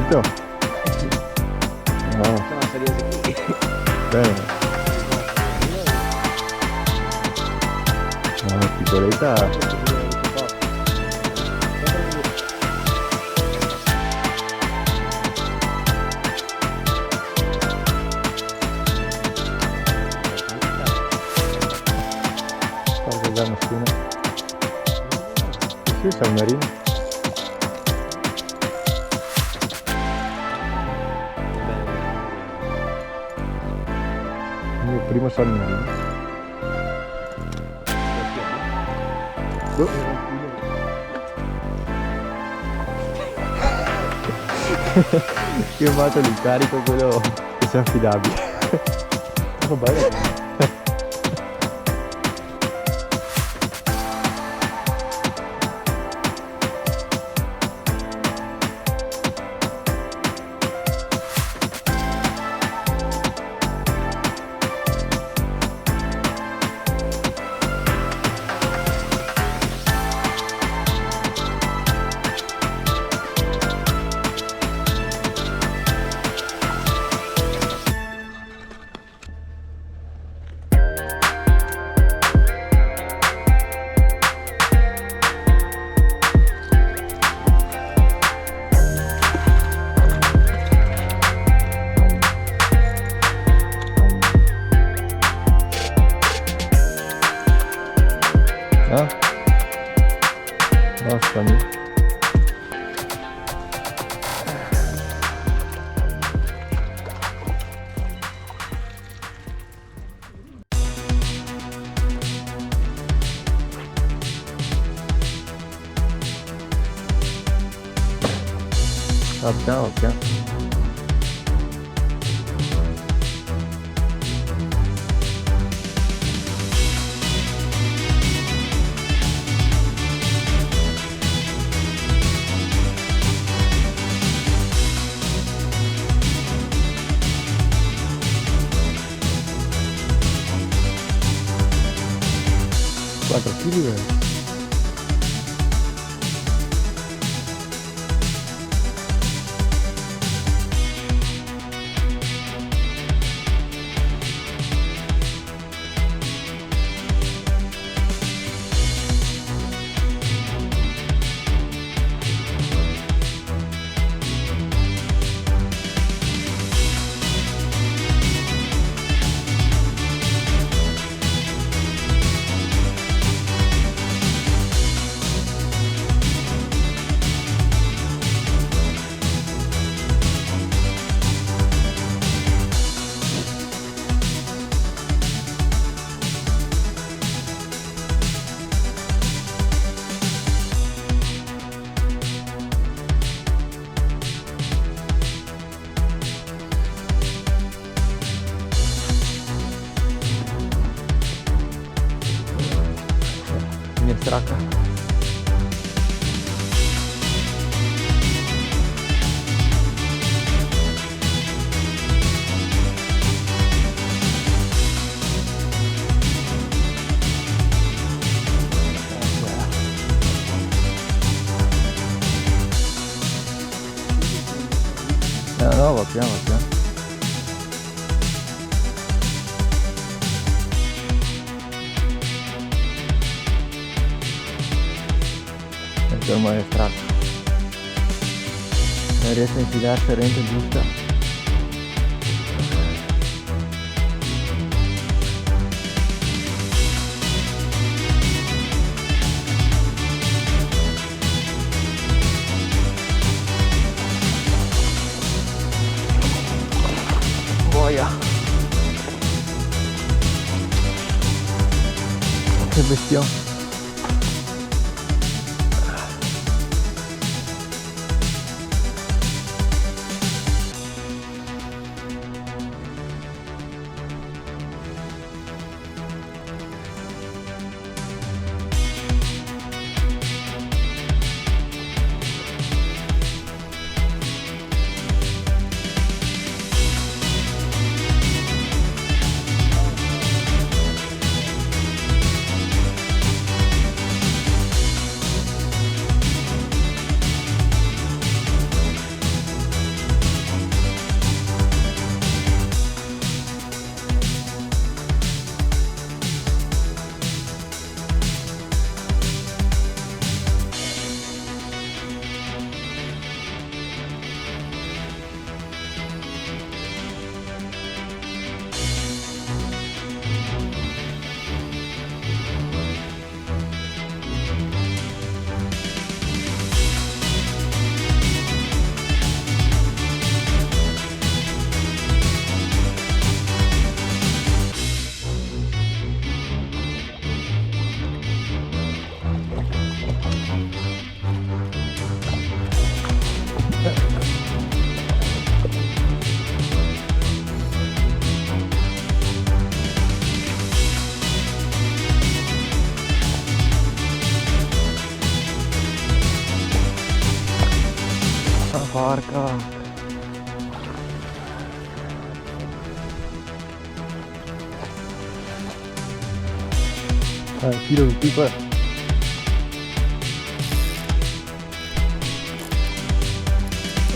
salito? No. Sono salito qui. Bene. No, piccoletta. Guarda già nessuno. Sì, c'è un marino. Il mio primo sogno. Boh. Io metto l'incarico quello che sia affidabile. Oh, bello. Ah? Bastami. Piano piano. Quattro chili. Minestraka. No, va piano, va piano. Ormai è stracco. Non riesce a infilarsi a rente giusta. Boia. Che bestione. Porca. Filo di tipo.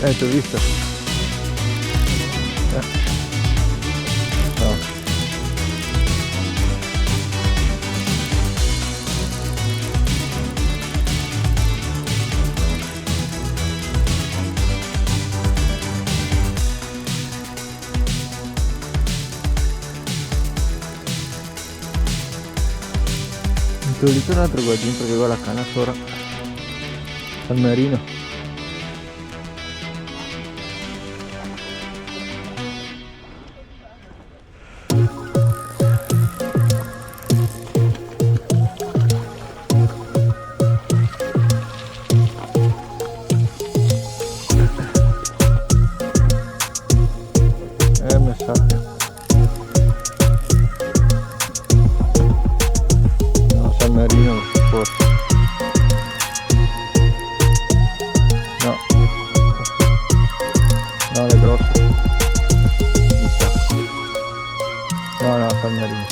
Ti ho visto. No. Introduce un altro guardino perché con la canna sopra al marino. Mi sa che no, San Marino forse no, no, le grosse mi sa. No, San Marino.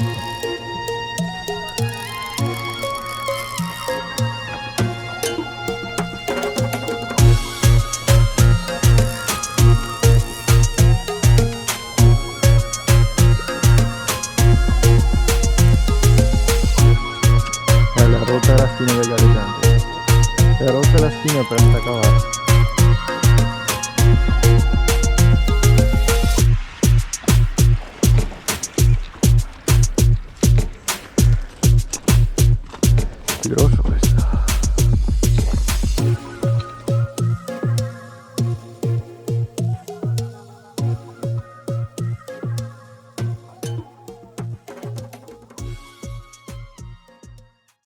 La rotta la spina del galleggiante. La rotta la spina per staccavare. Grosso questo.